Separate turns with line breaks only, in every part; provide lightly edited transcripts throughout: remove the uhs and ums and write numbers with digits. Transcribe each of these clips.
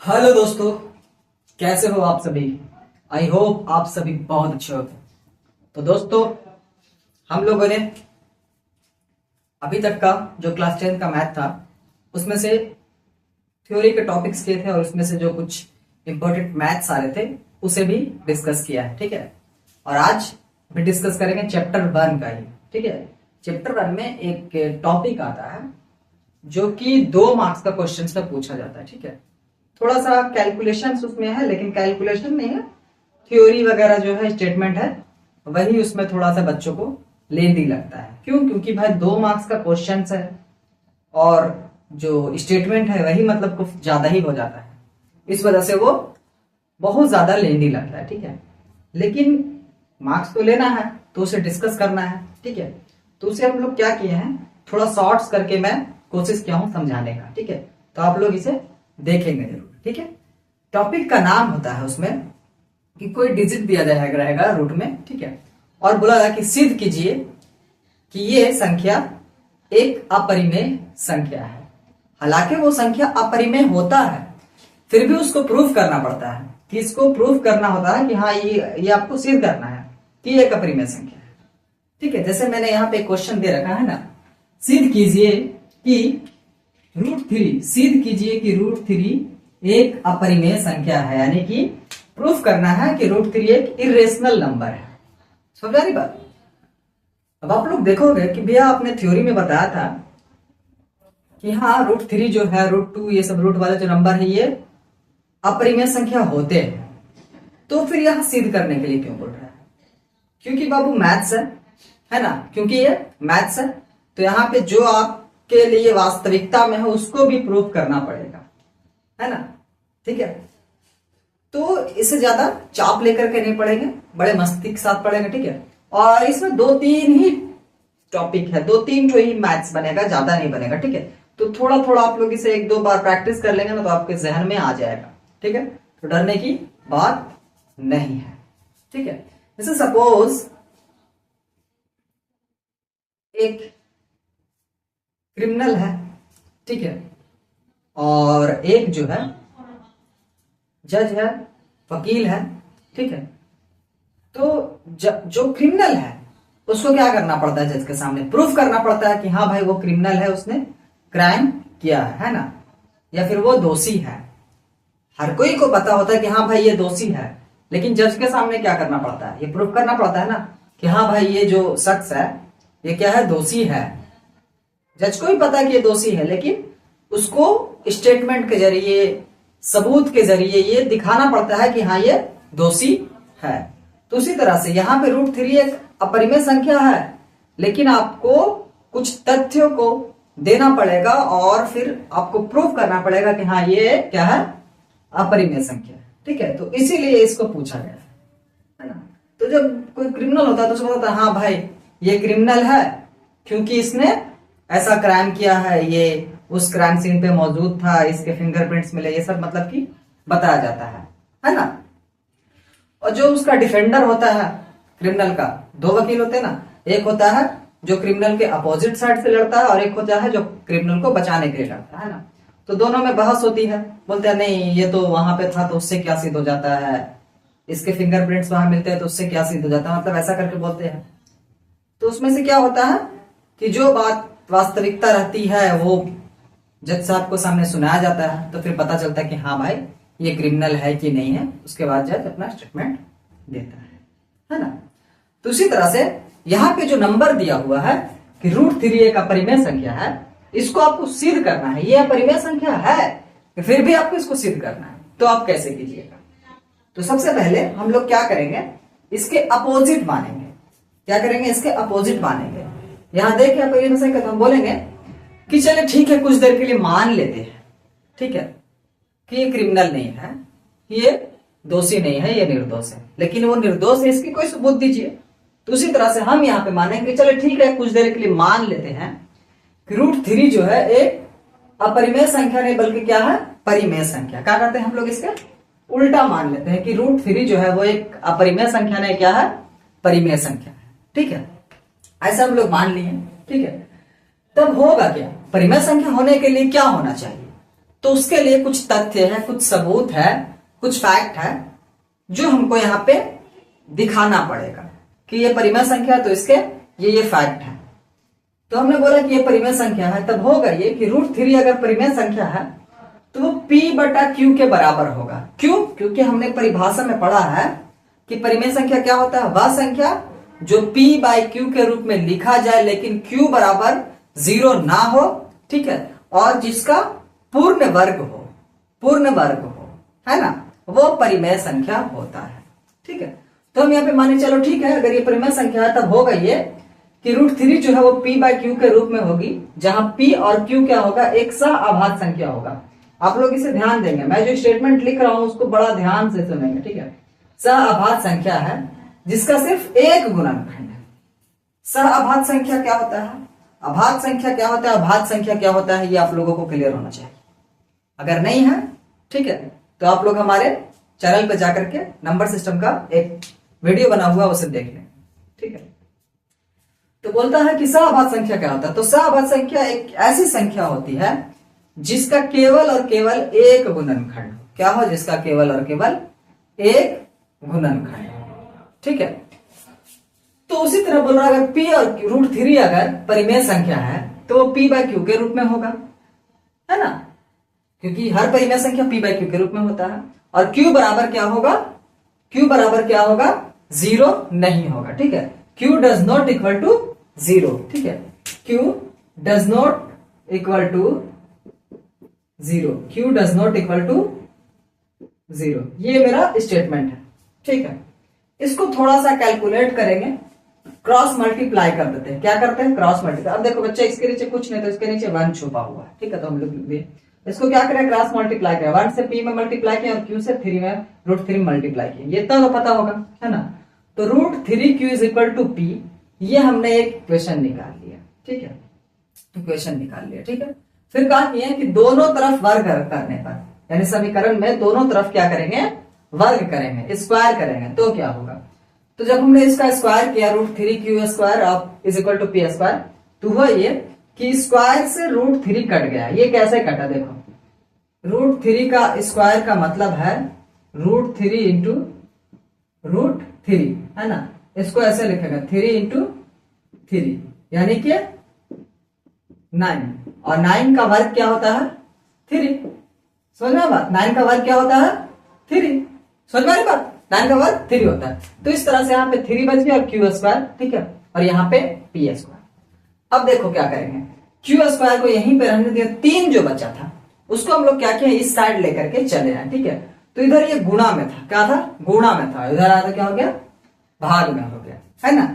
Hello दोस्तों, कैसे हो आप सभी। आई होप आप सभी बहुत अच्छे हो। तो दोस्तों, हम लोगों ने अभी तक का जो क्लास 10 का मैथ था उसमें से थ्योरी के टॉपिक्स किए थे और उसमें से जो कुछ इंपॉर्टेंट मैथ्स आ रहे थे उसे भी डिस्कस किया है। ठीक है, और आज भी डिस्कस करेंगे चैप्टर 1 का ही। ठीक है, चैप्टर 1 में एक टॉपिक आता है जो कि 2 मार्क्स का क्वेश्चन से पूछा जाता है। ठीक है, थोड़ा सा कैलकुलेशंस उसमें है, लेकिन कैलकुलेशन नहीं है, थ्योरी वगैरह जो है, स्टेटमेंट है, वही उसमें थोड़ा सा बच्चों को लेंदी लगता है। क्यों? क्योंकि भाई 2 मार्क्स का क्वेश्चन है और जो स्टेटमेंट है वही मतलब कुछ ज्यादा ही हो जाता है, इस वजह से वो बहुत ज्यादा लेंदी लगता है। ठीक है, लेकिन मार्क्स तो लेना है तो उसे डिस्कस करना है। ठीक है, तो उसे हम लोग क्या किए हैं, थोड़ा शॉर्ट्स करके मैं कोशिश किया हूं समझाने का। ठीक है, तो आप लोग इसे देखेंगे जरूर। ठीक है, टॉपिक का नाम होता है उसमें कि कोई डिजिट दिया जाएगा रहेगा रूट में। ठीक है, और बोला जाए कि सिद्ध कीजिए कि ये संख्या एक अपरिमेय संख्या है। हालांकि वो संख्या अपरिमेय होता है, फिर भी उसको प्रूफ करना पड़ता है। कि इसको प्रूफ करना होता है कि हाँ ये आपको सिद्ध करना है कि एक अपरिमेय संख्या है। ठीक है, जैसे मैंने यहाँ पे क्वेश्चन दे रखा है ना, सिद्ध कीजिए कि √3, सिद्ध कीजिए कि √3 एक अपरिमेय संख्या है, यानी कि प्रूफ करना है कि √3 एक इरेशनल नंबर है। समझा रही बात। अब आप लोग देखोगे कि भैया आपने थ्योरी में बताया था कि हाँ √3 जो है, √2, ये सब रूट वाले जो नंबर है ये अपरिमेय संख्या होते हैं। तो फिर यहां सिद्ध करने के लिए क्यों बोल रहा है? क्योंकि बाबू मैथ्स है ना, क्योंकि ये मैथ्स है, तो यहाँ पे जो आपके लिए वास्तविकता में है उसको भी प्रूफ करना पड़ेगा, है ना। ठीक है, तो इससे ज्यादा चाप लेकर के नहीं पढ़ेंगे, बड़े मस्ती के साथ पढ़ेंगे। ठीक है, और इसमें 2-3 ही टॉपिक है, 2-3 जो ही मैथ्स बनेगा, ज्यादा नहीं बनेगा। ठीक है, तो थोड़ा थोड़ा आप लोग इसे 1-2 बार प्रैक्टिस कर लेंगे ना तो आपके जहन में आ जाएगा। ठीक है, तो डरने की बात नहीं है। ठीक है, जैसे सपोज एक क्रिमिनल है, ठीक है, और एक जो है जज है, वकील है। ठीक है, तो जो क्रिमिनल है उसको क्या करना पड़ता है, जज के सामने प्रूफ करना पड़ता है कि हाँ भाई वो क्रिमिनल है, उसने क्राइम किया है ना, या फिर वो दोषी है। हर कोई को पता होता है कि हाँ भाई ये दोषी है, लेकिन जज के सामने क्या करना पड़ता है, ये प्रूफ करना पड़ता है ना कि हाँ भाई ये जो शख्स है ये क्या है, दोषी है। जज को भी पता है कि ये दोषी है, लेकिन उसको स्टेटमेंट के जरिए, सबूत के जरिए ये दिखाना पड़ता है कि हाँ ये दोषी है। तो उसी तरह से यहाँ पे √3 एक अपरिमेय संख्या है, लेकिन आपको कुछ तथ्यों को देना पड़ेगा और फिर आपको प्रूफ करना पड़ेगा कि हाँ ये क्या है, अपरिमेय संख्या है। ठीक है, तो इसीलिए इसको पूछा गया है ना। तो जब कोई क्रिमिनल होता है तो उसको पता है हाँ भाई ये क्रिमिनल है क्योंकि इसने ऐसा क्राइम किया है, ये उस क्राइम सीन पे मौजूद था, इसके फिंगरप्रिंट्स मिले, ये सब मतलब कि बताया जाता है ना। और जो उसका डिफेंडर होता है क्रिमिनल का, 2 वकील होते हैं ना, एक होता है जो क्रिमिनल के अपोजिट साइड से लड़ता है और एक होता है जो क्रिमिनल को बचाने के लिए लड़ता है ना। तो दोनों में बहस होती है, बोलते हैं नहीं ये तो वहां पे था तो उससे क्या सिद्ध हो जाता है, इसके फिंगरप्रिंट्स वहां मिलते हैं तो उससे क्या सिद्ध हो जाता है, मतलब ऐसा करके बोलते हैं। तो उसमें से क्या होता है कि जो बात वास्तविकता रहती है वो जज साहब को सामने सुनाया जाता है, तो फिर पता चलता है कि हाँ भाई ये क्रिमिनल है कि नहीं है। उसके बाद जज अपना स्टेटमेंट देता है ना। तो उसी तरह से यहाँ पे जो नंबर दिया हुआ है कि √3 एक अपरिमेय संख्या है, इसको आपको सिद्ध करना है। ये अपरिमेय संख्या है, फिर भी आपको इसको सिद्ध करना है, तो आप कैसे कीजिएगा? तो सबसे पहले हम लोग क्या करेंगे, इसके अपोजिट मानेंगे। क्या करेंगे, इसके अपोजिट मानेंगे। यहां देखिए अपरिमेय संख्या, तो हम बोलेंगे कि चले ठीक है, कुछ देर के लिए मान लेते हैं, ठीक है, कि ये क्रिमिनल नहीं है, ये दोषी नहीं है, ये निर्दोष है, लेकिन वो निर्दोष है इसकी कोई सबूत दीजिए। तो उसी तरह से हम यहाँ पे मानेंगे, चले ठीक है, कुछ देर के लिए मान लेते हैं कि √3 जो है एक अपरिमेय संख्या नहीं बल्कि क्या है, परिमेय संख्या। क्या करते हैं हम लोग, इसका उल्टा मान लेते हैं कि √3 जो है वो एक अपरिमेय संख्या नहीं, क्या है, परिमेय संख्या है। ठीक है, ऐसा हम लोग मान लिए। ठीक है, तब होगा क्या, परिमेय संख्या होने के लिए क्या होना चाहिए, तो उसके लिए कुछ तथ्य है, कुछ सबूत है, कुछ फैक्ट है जो हमको यहाँ पे दिखाना पड़ेगा कि ये परिमेय संख्या है, तो इसके ये फैक्ट है। तो हमने बोला कि ये परिमेय संख्या है, तब होगा ये कि √3 अगर परिमेय संख्या है तो वो P/Q के बराबर होगा। क्यों? क्योंकि हमने परिभाषा में पढ़ा है कि परिमेय संख्या क्या होता है, वह संख्या जो P/Q के रूप में लिखा जाए लेकिन Q बराबर 0 ना हो, ठीक है, और जिसका पूर्ण वर्ग हो, है ना, वो परिमेय संख्या होता है। ठीक है, तो हम यहाँ पे माने चलो ठीक है, अगर ये परिमेय संख्या है तब होगा ये कि √3 जो है वो P/Q के रूप में होगी, जहां P और Q क्या होगा, एक सह-अभाज्य संख्या होगा। आप लोग इसे ध्यान देंगे, मैं जो स्टेटमेंट लिख रहा हूं उसको बड़ा ध्यान से सुनेंगे। ठीक है, सह-अभाज्य संख्या है जिसका सिर्फ एक गुणनखंड है। सह-अभाज्य संख्या क्या होता है, अभाज्य संख्या क्या होता है, अभाज्य संख्या क्या होता है, ये आप लोगों को क्लियर होना चाहिए। अगर नहीं है, ठीक है, तो आप लोग हमारे चैनल पे जाकर के नंबर सिस्टम का एक वीडियो बना हुआ उसे देख लें। ठीक है, तो बोलता है कि सह-अभाज्य संख्या क्या होता है। तो सह-अभाज्य संख्या एक ऐसी संख्या होती है जिसका केवल और केवल एक गुणनखंड क्या हो, जिसका केवल और केवल एक गुणनखंड। ठीक है, तो उसी तरह बोल रहा है अगर P और √3 अगर परिमेय संख्या है तो वो P/Q के रूप में होगा, है ना, क्योंकि हर परिमेय संख्या P/Q के रूप में होता है। और Q बराबर क्या होगा, Q बराबर क्या होगा, 0 नहीं होगा। ठीक है, Q does not equal to 0। ठीक है, Q does not equal to 0, Q does not equal to 0, ये मेरा स्टेटमेंट है। ठीक है, इसको थोड़ा सा कैलकुलेट करेंगे, क्रॉस मल्टीप्लाई कर देते हैं। क्या करते हैं, क्रॉस मल्टीप्लाई। अब देखो बच्चे, इसके नीचे कुछ नहीं तो इसके नीचे 1 छुपा हुआ है। ठीक है, तो हम लोग इसको क्या करें, क्रॉस मल्टीप्लाई करें। 1 से P में मल्टीप्लाई किया और Q से 3 में √3 मल्टीप्लाई किया, ये तो पता होगा, है ना। तो √3Q is equal to P, ये हमने एक इक्वेशन निकाल लिया। ठीक है, इक्वेशन निकाल लिया। ठीक है, फिर कहा किया कि दोनों तरफ वर्ग करने पर, यानी समीकरण में दोनों तरफ क्या करेंगे, वर्ग करेंगे, स्क्वायर करेंगे, तो क्या होगा। तो जब हमने इसका स्क्वायर किया √3Q² is equal to P², तो हुआ ये कि स्क्वायर से √3 कट गया। ये कैसे कटा, देखो √3 का स्क्वायर का मतलब है √3 इंटू √3, है ना। इसको ऐसे लिखेगा 3 इंटू 3 यानी कि 9, और 9 का वर्ग क्या होता है, 3। समझ में बात, 9 का वर्ग क्या होता है, 3। समझ में बात, 9 का वर्ग 3 होता है। तो इस तरह से यहाँ पे 3 बच गया और Q², ठीक है, और यहाँ पे P²। अब देखो क्या करेंगे, Q² को यहीं पे रहने दिया, 3 जो बचा था उसको हम लोग क्या किया, इस साइड लेकर के चले आए। ठीक है, तो इधर ये गुणा में था, क्या था, गुणा में था, इधर आया तो क्या हो गया, भाग में हो गया, है ना।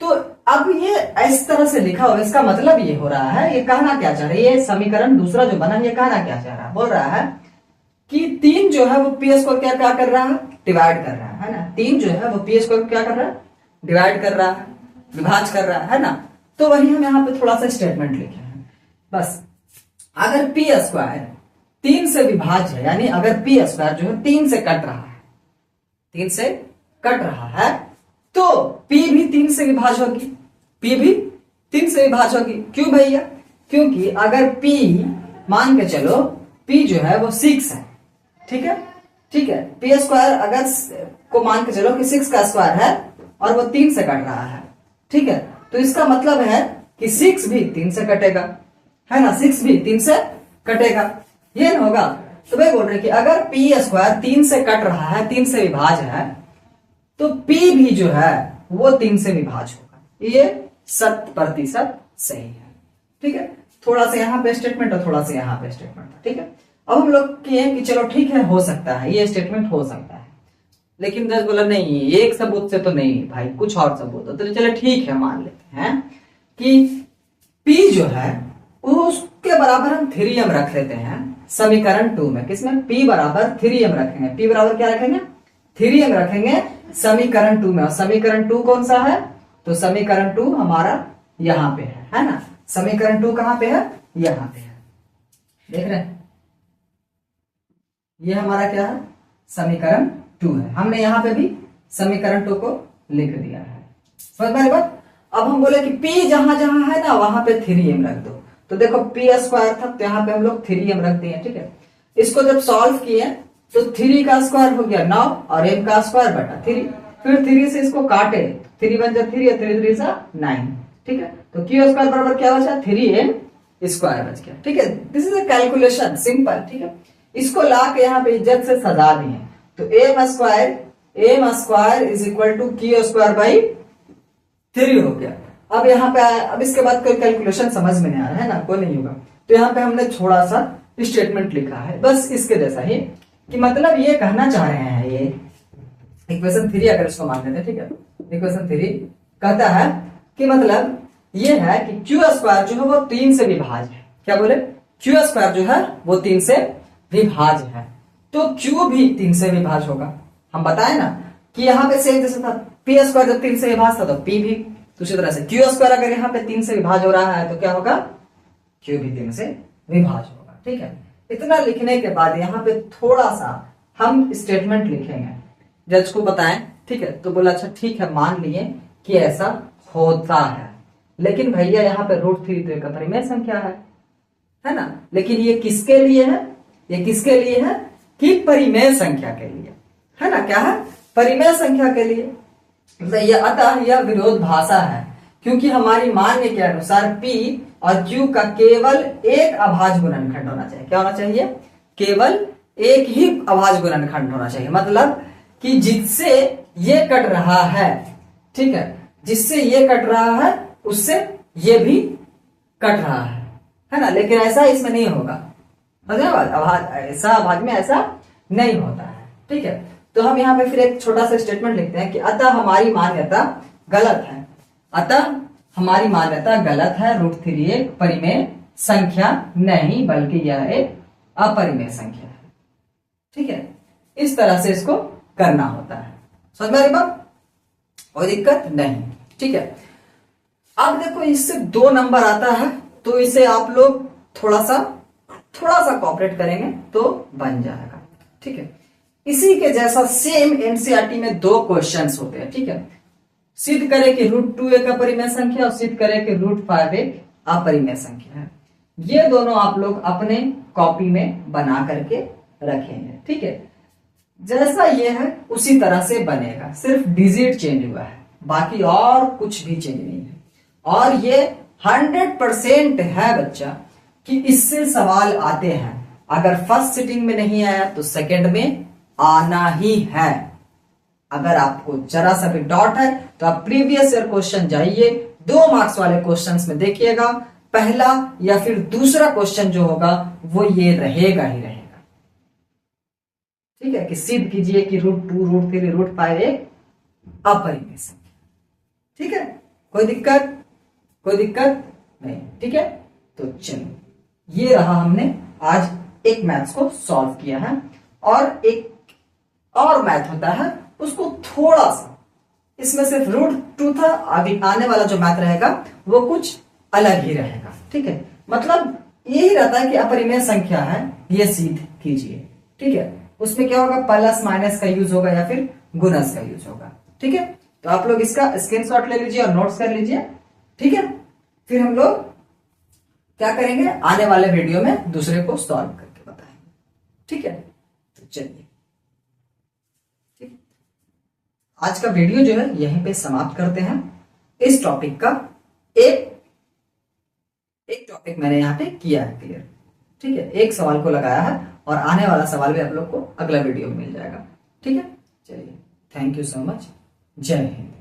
तो अब ये इस तरह से लिखा हुआ, इसका मतलब ये हो रहा है, ये कहना क्या चाह रहा है, ये समीकरण दूसरा जो बना ये कहना क्या चाह रहा है, बोल रहा है कि 3 जो है वो P² को क्या कर रहा है, डिवाइड कर रहा है ना। 3 जो है वो P² को क्या कर रहा है, डिवाइड कर रहा है, विभाज कर रहा है ना। तो वही हम यहाँ पे थोड़ा सा स्टेटमेंट लिखे हैं बस। अगर P² 3 से विभाज्य है, यानी अगर P² जो है 3 से कट रहा है, 3 से कट रहा है, तो P भी 3 से विभाज्य होगी, P भी 3 से विभाज्य होगी। क्यों भैया, क्योंकि अगर P मान के चलो P जो है वो 6 है, ठीक है, ठीक है, P² अगर को मान के चलो कि 6 का स्क्वायर है और वो 3 से कट रहा है, ठीक है, तो इसका मतलब है कि 6 भी 3 से कटेगा, है ना, 6 भी 3 से कटेगा, ये ना होगा। तो मैं बोल रही कि अगर P² 3 से कट रहा है, 3 से विभाज्य है, तो P भी जो है वो 3 से विभाज्य होगा। ये 100% सही है। ठीक है, थोड़ा सा यहाँ पे स्टेटमेंट और थोड़ा सा यहाँ पे स्टेटमेंट, ठीक है। अब हम लोग किए कि चलो ठीक है, हो सकता है ये स्टेटमेंट हो सकता है, लेकिन दस बोला नहीं, एक सबूत से तो नहीं भाई, कुछ और सबूत हो। तो चलो ठीक है, मान लेते हैं कि P जो है उसके बराबर हम 3m रख लेते हैं समीकरण 2 में। किसमें, P बराबर 3m रखेंगे। P बराबर क्या रखेंगे, 3m रखेंगे समीकरण 2 में। और समीकरण 2 कौन सा है, तो समीकरण 2 हमारा यहां पे है ना। समीकरण 2 कहां पे है, यहां पे है, देख रहे हैं, ये हमारा क्या है, समीकरण 2 है। हमने यहां पे भी समीकरण 2 को लिख दिया है, समझ में बात। अब हम बोले कि P जहां जहां है ना वहां पे 3m रख दो। तो देखो पी स्क्वायर था, तो यहाँ पे हम लोग 3 m रख दिए, ठीक है। इसको जब सॉल्व किए तो 3 का स्क्वायर हो गया 9 और m का स्क्वायर बटा 3, फिर 3 से इसको काटे, 3 बन जाए 3 और 3 3 सा 9, ठीक है। तो क्यू स्क्वायर बराबर क्या बचा, 3m स्क्वायर बच गया, ठीक है। This is a calculation, simple, ठीक है। इसको ला के यहाँ पे इज्जत से सजा दिए, तो m square is equal to Q square by 3 हो गया। अब यहाँ पे अब इसके बाद कोई कैलकुलेशन समझ में नहीं आ रहा है ना, कोई नहीं होगा, तो यहाँ पे हमने थोड़ा सा स्टेटमेंट लिखा है, बस इसके जैसा ही, कि मतलब ये कहना चाह रहे हैं, ये इक्वेशन 3 अगर इसको मान लेते हैं, ठीक है। इक्वेशन 3 कहता है कि मतलब ये है कि क्यू स्क्वायर जो है वो 3 से विभाज्य है। क्या बोले, क्यू स्क्वायर जो है वो 3 से विभाज्य है, तो क्यू भी 3 से विभाज्य होगा। हम बताए ना कि यहाँ पे सेम जैसे था, पी स्क्वायर जब 3 से विभाज्य था तो पी भी, दूसरी तरह से क्यू स्क्वायर अगर यहाँ पे 3 से विभाज्य हो रहा है तो क्या होगा, क्यू भी 3 से विभाज्य होगा, ठीक है। इतना लिखने के बाद यहाँ पे थोड़ा सा हम स्टेटमेंट लिखेंगे, जज को बताएं, ठीक है। तो बोला अच्छा ठीक है, मान लिए कि ऐसा होता है, लेकिन भैया यहाँ पे √3 तो एक अपरिमेय संख्या है ना। लेकिन ये किसके लिए है, ये किसके लिए है कि परिमेय संख्या के लिए, है ना। क्या है, परिमेय संख्या के लिए। अतः यह विरोधाभास है, क्योंकि हमारी मान्य के अनुसार P और Q का केवल एक अभाज्य गुणनखंड होना चाहिए। क्या होना चाहिए, केवल एक ही अभाज्य गुणनखंड होना चाहिए, मतलब कि जिससे ये कट रहा है, ठीक है, जिससे ये कट रहा है उससे ये भी कट रहा है ना। लेकिन ऐसा इसमें नहीं होगा, ऐसा अभाज्य में ऐसा नहीं होता है, ठीक है। तो हम यहाँ पे फिर एक छोटा सा स्टेटमेंट लिखते हैं कि अतः हमारी मान्यता गलत है, अतः हमारी मान्यता गलत है, √3 एक परिमेय संख्या नहीं बल्कि यह एक अपरिमेय संख्या है, ठीक है। इस तरह से इसको करना होता है, समझ में आ रही बात, कोई दिक्कत नहीं, ठीक है। अब देखो इससे 2 नंबर आता है, तो इसे आप लोग थोड़ा सा कोऑपरेट करेंगे तो बन जाएगा, ठीक है। इसी के जैसा सेम एनसीईआरटी में 2 क्वेश्चंस होते हैं, ठीक है। सिद्ध करे कि √2 एक अपरिमेय संख्या और सिद्ध करे कि √5 एक अपरिमेय संख्या है। ये दोनों आप लोग अपने कॉपी में बना करके रखेंगे, ठीक है। जैसा ये है उसी तरह से बनेगा, सिर्फ डिजिट चेंज हुआ है, बाकी और कुछ भी चेंज नहीं है। और ये 100% है बच्चा कि इससे सवाल आते हैं, अगर फर्स्ट सिटिंग में नहीं आया तो सेकंड में आना ही है। अगर आपको जरा सा भी डाउट है तो आप प्रीवियस ईयर क्वेश्चन जाइए, 2 मार्क्स वाले क्वेश्चंस में देखिएगा, पहला या फिर दूसरा क्वेश्चन जो होगा वो ये रहेगा ही रहेगा, ठीक है। कि सिद्ध कीजिए कि √2 √3 √5 एक अपरिमेय संख्या, ठीक है। कोई दिक्कत नहीं, ठीक है। तो चलो, ये रहा, हमने आज एक मैथ्स को सॉल्व किया है, और एक और मैथ होता है उसको थोड़ा सा, इसमें सिर्फ √2 था, अभी आने वाला जो मैथ रहेगा वो कुछ अलग ही रहेगा, ठीक है। मतलब यही रहता है कि अपरिमेय संख्या है, ये सिद्ध कीजिए, ठीक है। उसमें क्या होगा, प्लस माइनस का यूज होगा या फिर गुणज का यूज होगा, ठीक है। तो आप लोग इसका स्क्रीनशॉट ले लीजिए और नोट्स कर लीजिए, ठीक है। फिर हम लोग क्या करेंगे, आने वाले वीडियो में दूसरे को सॉल्व करके बताएंगे, ठीक है। तो चलिए, ठीक, आज का वीडियो जो है यहीं पे समाप्त करते हैं। इस टॉपिक का एक टॉपिक मैंने यहाँ पे किया है क्लियर, ठीक है। एक सवाल को लगाया है और आने वाला सवाल भी आप लोग को अगला वीडियो में मिल जाएगा, ठीक है। चलिए, थैंक यू सो मच, जय हिंद।